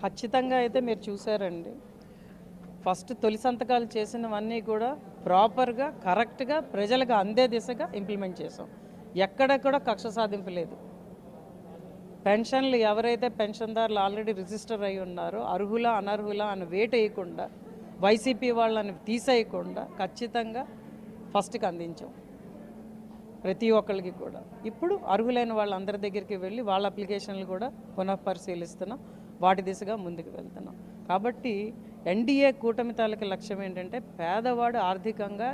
ఖచ్చితంగా అయితే మీరు చూసారండి. ఫస్ట్ తొలి సంతకాలు చేసినవన్నీ కూడా ప్రాపర్గా కరెక్ట్గా ప్రజలకు అందే దిశగా ఇంప్లిమెంట్ చేసాం. ఎక్కడ కూడా కక్ష సాధింపు లేదు. పెన్షన్లు ఎవరైతే పెన్షన్దారులు ఆల్రెడీ రిజిస్టర్ అయి ఉన్నారో అర్హులా అనర్హులా అని వేట్ వేయకుండా, వైసీపీ వాళ్ళని తీసేయకుండా ఖచ్చితంగా ఫస్ట్కి అందించాం ప్రతి ఒక్కరికి కూడా. ఇప్పుడు అర్హులైన వాళ్ళందరి దగ్గరికి వెళ్ళి వాళ్ళ అప్లికేషన్లు కూడా పునఃపరిశీలిస్తున్నాం, వాటి దిశగా ముందుకు వెళ్తున్నాం. కాబట్టి ఎన్డీఏ కూటమి తాలూకు లక్ష్యం ఏంటంటే పేదవాడు ఆర్థికంగా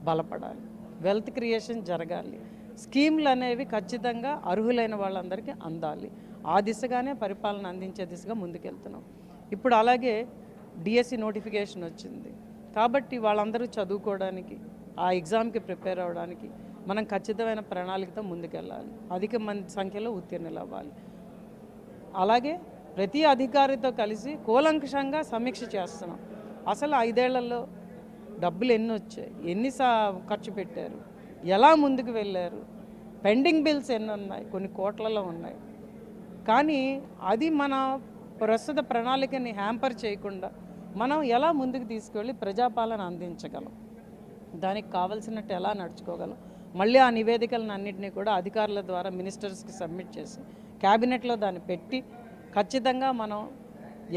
బలపడాలి, వెల్త్ క్రియేషన్ జరగాలి, స్కీమ్లు అనేవి ఖచ్చితంగా అర్హులైన వాళ్ళందరికీ అందాలి. ఆ దిశగానే పరిపాలన అందించే దిశగా ముందుకెళ్తున్నాం. ఇప్పుడు అలాగే డిఎస్సి నోటిఫికేషన్ వచ్చింది కాబట్టి వాళ్ళందరూ చదువుకోవడానికి, ఆ ఎగ్జామ్కి ప్రిపేర్ అవ్వడానికి మనం ఖచ్చితమైన ప్రణాళికతో ముందుకెళ్ళాలి. అధిక మంది సంఖ్యలో ఉత్తీర్ణులు అవ్వాలి. అలాగే ప్రతి అధికారితో కలిసి కూలంకషంగా సమీక్ష చేస్తున్నాం. అసలు 5 ఏళ్లలో డబ్బులు ఎన్ని వచ్చాయి, ఎన్ని ఖర్చు పెట్టారు, ఎలా ముందుకు వెళ్ళారు, పెండింగ్ బిల్స్ ఎన్ని ఉన్నాయి, కొన్ని కోట్లలో ఉన్నాయి. కానీ అది మన ప్రస్తుత ప్రణాళికని హ్యాంపర్ చేయకుండా మనం ఎలా ముందుకు తీసుకెళ్ళి ప్రజాపాలన అందించగలం, దానికి కావాల్సినట్టు ఎలా నడుచుకోగలం, మళ్ళీ ఆ నివేదికలను అన్నింటినీ కూడా అధికారుల ద్వారా మినిస్టర్స్కి సబ్మిట్ చేసి క్యాబినెట్లో దాన్ని పెట్టి ఖచ్చితంగా మనం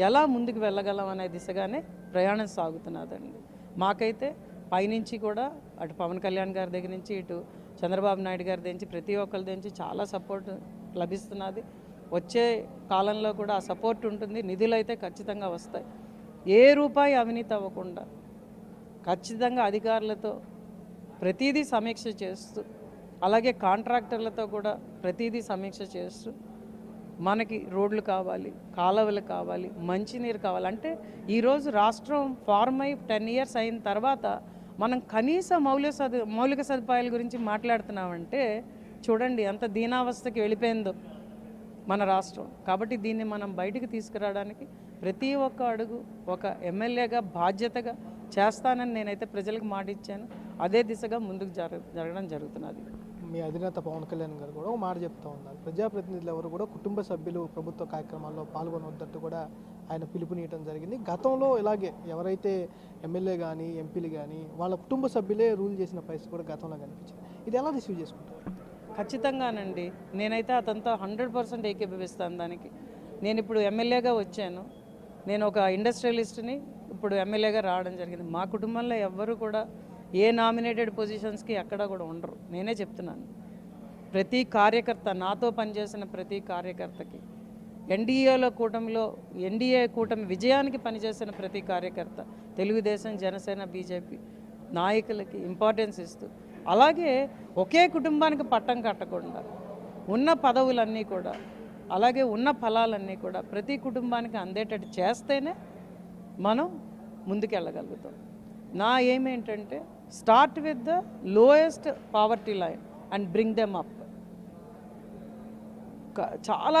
ఎలా ముందుకు వెళ్ళగలం అనే దిశగానే ప్రయాణం సాగుతున్నదండి. మాకైతే పైనుంచి కూడా అటు పవన్ కళ్యాణ్ గారి దగ్గర నుంచి ఇటు చంద్రబాబు నాయుడు గారి దగ్గర నుంచి ప్రతి ఒక్కరి దగ్గర నుంచి చాలా సపోర్ట్ లభిస్తున్నది. వచ్చే కాలంలో కూడా ఆ సపోర్ట్ ఉంటుంది. నిధులు అయితే ఖచ్చితంగా వస్తాయి. ఏ రూపాయి అవినీతి అవ్వకుండా ఖచ్చితంగా అధికారులతో ప్రతిదీ సమీక్ష చేస్తూ, అలాగే కాంట్రాక్టర్లతో కూడా ప్రతిదీ సమీక్ష చేస్తూ మనకి రోడ్లు కావాలి, కాలువలు కావాలి, మంచినీరు కావాలి. అంటే ఈరోజు రాష్ట్రం ఫార్మ్ అయి 10 years అయిన తర్వాత మనం కనీస మౌలిక సదుపాయాల గురించి మాట్లాడుతున్నామంటే చూడండి ఎంత దీనావస్థకి వెళ్ళిపోయిందో మన రాష్ట్రం. కాబట్టి దీన్ని మనం బయటికి తీసుకురావడానికి ప్రతి ఒక్క అడుగు ఒక ఎమ్మెల్యేగా బాధ్యతగా చేస్తానని నేనైతే ప్రజలకు మాట ఇచ్చాను. అదే దిశగా ముందుకు జరగడం జరుగుతున్నది. మీ అధినేత పవన్ కళ్యాణ్ గారు కూడా ఒక మాట చెప్తూ ఉన్నారు, ప్రజాప్రతినిధులు ఎవరు కూడా కుటుంబ సభ్యులు ప్రభుత్వ కార్యక్రమాల్లో పాల్గొనవద్దట్టు కూడా ఆయన పిలుపునియటం జరిగింది. గతంలో ఇలాగే ఎవరైతే ఎమ్మెల్యే కానీ ఎంపీలు కానీ వాళ్ళ కుటుంబ సభ్యులే రూల్ చేసిన పరిస్థితి కూడా గతంలో కనిపించింది. ఇది ఎలా రిసీవ్ చేసుకుంటారు? ఖచ్చితంగానండి, నేనైతే అతనితో 100% ఏకీభవిస్తాను. దానికి నేను ఇప్పుడు ఎమ్మెల్యేగా వచ్చాను, నేను ఒక ఇండస్ట్రియలిస్ట్ని, ఇప్పుడు ఎమ్మెల్యేగా రావడం జరిగింది. మా కుటుంబంలో ఎవ్వరూ కూడా ఏ నామినేటెడ్ పొజిషన్స్కి ఎక్కడా కూడా ఉండరు. నేనే చెప్తున్నాను, ప్రతి కార్యకర్త, నాతో పనిచేసిన ప్రతి కార్యకర్తకి, ఎన్డీఏ కూటమి విజయానికి పనిచేసిన ప్రతి కార్యకర్త, తెలుగుదేశం, జనసేన, బీజేపీ నాయకులకి ఇంపార్టెన్స్ ఇస్తూ, అలాగే ఒకే కుటుంబానికి పట్టం కట్టకుండా ఉన్న పదవులన్నీ కూడా, అలాగే ఉన్న ఫలాలన్నీ కూడా ప్రతి కుటుంబానికి అందేటట్టు చేస్తేనే మనం ముందుకెళ్ళగలుగుతాం. నా ఏమేంటంటే start with the lowest poverty line and bring them up. చాలా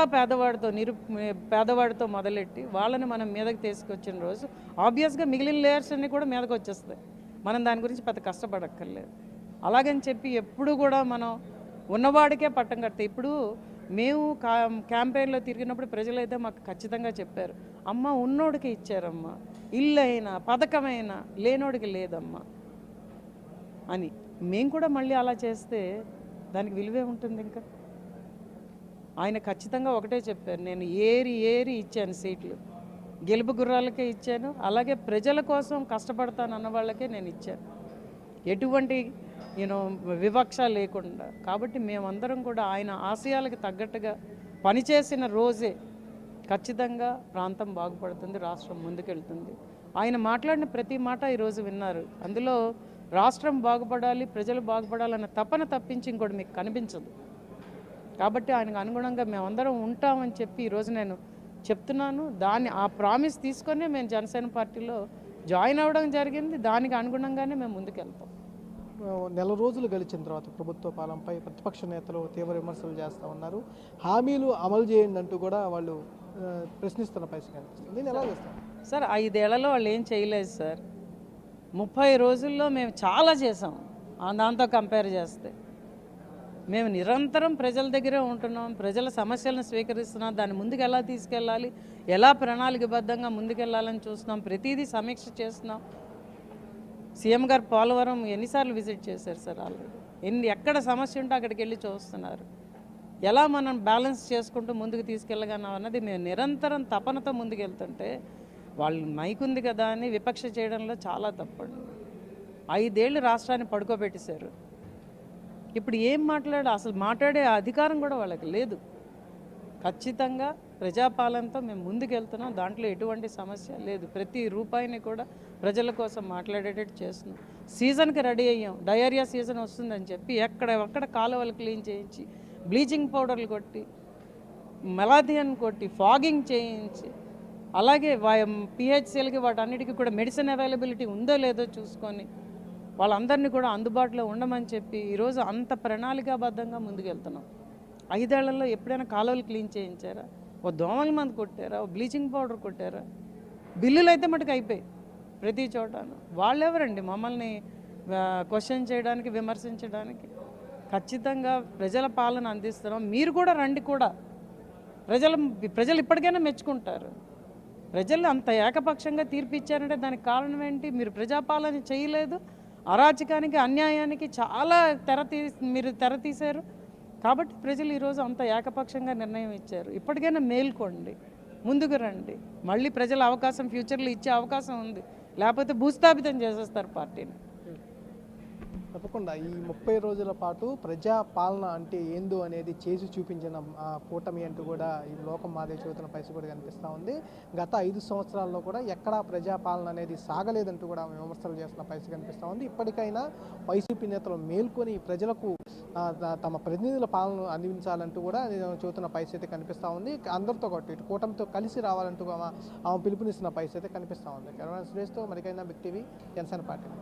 పేదవాడితో మొదలెట్టి వాళ్ళని మనం మీదకి తీసుకొచ్చిన రోజు ఆబ్వియస్గా మిగిలిన లేయర్స్ అన్నీ కూడా మీదకి వచ్చేస్తాయి. మనం దాని గురించి పెద్ద కష్టపడక్కర్లేదు. అలాగని చెప్పి ఎప్పుడు కూడా మనం ఉన్నవాడికే పట్టం కడితే, ఇప్పుడు మేము క్యాంపెయిన్లో తిరిగినప్పుడు ప్రజలైతే మాకు ఖచ్చితంగా చెప్పారు, అమ్మ ఉన్నోడికి ఇచ్చారమ్మా, ఇల్లు అయినా పథకమైనా లేనోడికి లేదమ్మా అని. మేము కూడా మళ్ళీ అలా చేస్తే దానికి విలువే ఉంటుంది. ఇంకా ఆయన ఖచ్చితంగా ఒకటే చెప్పారు, నేను ఏరి ఇచ్చాను సీట్లు, గెలుపు గుర్రాలకే ఇచ్చాను, అలాగే ప్రజల కోసం కష్టపడతాను అన్న వాళ్ళకే నేను ఇచ్చాను, ఎటువంటి వివక్ష లేకుండా. కాబట్టి మేమందరం కూడా ఆయన ఆశయాలకు తగ్గట్టుగా పనిచేసిన రోజే ఖచ్చితంగా ప్రాంతం బాగుపడుతుంది, రాష్ట్రం ముందుకెళ్తుంది. ఆయన మాట్లాడిన ప్రతి మాట ఈరోజు విన్నారు. అందులో రాష్ట్రం బాగుపడాలి, ప్రజలు బాగుపడాలన్న తపన తప్పించి ఇంకోటి మీకు కనిపించదు. కాబట్టి ఆయనకు అనుగుణంగా మేమందరం ఉంటామని చెప్పి ఈరోజు నేను చెప్తున్నాను. ఆ ప్రామిస్ తీసుకొని మేము జనసేన పార్టీలో జాయిన్ అవ్వడం జరిగింది. దానికి అనుగుణంగానే మేము ముందుకెళ్తాం. నెల రోజులు గడిచిన తర్వాత ప్రభుత్వ పాలనపై ప్రతిపక్ష నేతలు తీవ్ర విమర్శలు చేస్తూ ఉన్నారు. హామీలు అమలు చేయండి అంటూ కూడా వాళ్ళు ప్రశ్నిస్తున్న పరిస్థితి కనిపిస్తుంది. నేను ఎలా చేస్తాను సార్? 5 ఏళ్లలో వాళ్ళు ఏం చేయలేదు సార్. 30 రోజుల్లో మేము చాలా చేసాం దాంతో కంపేర్ చేస్తే. మేము నిరంతరం ప్రజల దగ్గరే ఉంటున్నాం, ప్రజల సమస్యలను స్వీకరిస్తున్నాం, దాన్ని ముందుకు ఎలా తీసుకెళ్ళాలి, ఎలా ప్రణాళికబద్ధంగా ముందుకెళ్ళాలని చూస్తున్నాం, ప్రతిదీ సమీక్ష చేస్తున్నాం. సీఎం గారు పోలవరం ఎన్నిసార్లు విజిట్ చేశారు సార్ ఆల్రెడీ, ఎక్కడ సమస్య ఉంటే అక్కడికి వెళ్ళి చూస్తున్నారు. ఎలా మనం బ్యాలెన్స్ చేసుకుంటూ ముందుకు తీసుకెళ్ళగలం అన్నది మేము నిరంతరం తపనతో ముందుకెళ్తుంటే వాళ్ళు మైక్ ఉంది కదా అని విపక్ష చేయడంలో చాలా తప్పండి. 5 ఏళ్ళు రాష్ట్రాన్ని పడుకోబెట్టేశారు. ఇప్పుడు ఏం అసలు మాట్లాడే అధికారం కూడా వాళ్ళకి లేదు. ఖచ్చితంగా ప్రజాపాలనతో మేము ముందుకెళ్తున్నాం, దాంట్లో ఎటువంటి సమస్య లేదు. ప్రతి రూపాయిని కూడా ప్రజల కోసం మాట్లాడేటట్టు చేస్తున్నాం. సీజన్కి రెడీ అయ్యాం, డయేరియా సీజన్ వస్తుందని చెప్పి ఎక్కడ కాలువలు క్లీన్ చేయించి, బ్లీచింగ్ పౌడర్లు కొట్టి, మెలాథియన్ కొట్టి, ఫాగింగ్ చేయించి, అలాగే పిహెచ్సిఎల్కి వాటన్నిటికీ కూడా మెడిసిన్ అవైలబిలిటీ ఉందో లేదో చూసుకొని వాళ్ళందరినీ కూడా అందుబాటులో ఉండమని చెప్పి ఈరోజు అంత ప్రణాళికాబద్ధంగా ముందుకెళ్తున్నాం. 5 ఏళ్లలో ఎప్పుడైనా కాలువలు క్లీన్ చేయించారా? ఓ దోమల మందు కొట్టారా? ఓ బ్లీచింగ్ పౌడర్ కొట్టారా? బిల్లులు అయితే మటుకు అయిపోయి ప్రతి చోటను. వాళ్ళెవరండి మమ్మల్ని క్వశ్చన్ చేయడానికి, విమర్శించడానికి? ఖచ్చితంగా ప్రజల పాలన అందిస్తున్నాం. మీరు కూడా రండి, కూడా ప్రజలు ఇప్పటికైనా మెచ్చుకుంటారు. ప్రజలు అంత ఏకపక్షంగా తీర్పు ఇచ్చారంటే దానికి కారణం ఏంటి? మీరు ప్రజాపాలన చేయలేదు, అరాచకానికి, అన్యాయానికి చాలా మీరు తెర తీశారు. కాబట్టి ప్రజలు ఈరోజు అంత ఏకపక్షంగా నిర్ణయం ఇచ్చారు. ఇప్పటికైనా మేల్కోండి, ముందుకు రండి. మళ్ళీ ప్రజల అవకాశం ఫ్యూచర్లో ఇచ్చే అవకాశం ఉంది, లేకపోతే భూస్థాపితం చేసేస్తారు పార్టీని. తప్పకుండా ఈ 30 రోజుల పాటు ప్రజా పాలన అంటే ఏందో అనేది చేసి చూపించిన కూటమి అంటూ కూడా ఈ లోకం మాదే చదువుతున్న పరిస్థితి కూడా కనిపిస్తూ ఉంది. గత 5 సంవత్సరాల్లో కూడా ఎక్కడా ప్రజాపాలన అనేది సాగలేదంటూ కూడా విమర్శలు చేస్తున్న పరిస్థితి కనిపిస్తూ ఉంది. ఇప్పటికైనా వైసీపీ నేతలు మేల్కొని ప్రజలకు తమ ప్రతినిధుల పాలన అందించాలంటూ కూడా చూస్తున్న పరిస్థితి కనిపిస్తూ ఉంది. అందరితో కొట్టి ఇటు కూటమితో కలిసి రావాలంటూ ఆమె పిలుపునిస్తున్న పరిస్థితి కనిపిస్తూ ఉంది. సురేష్తో మరికైనా బిగ్ టీవీ, జనసేన పార్టీ.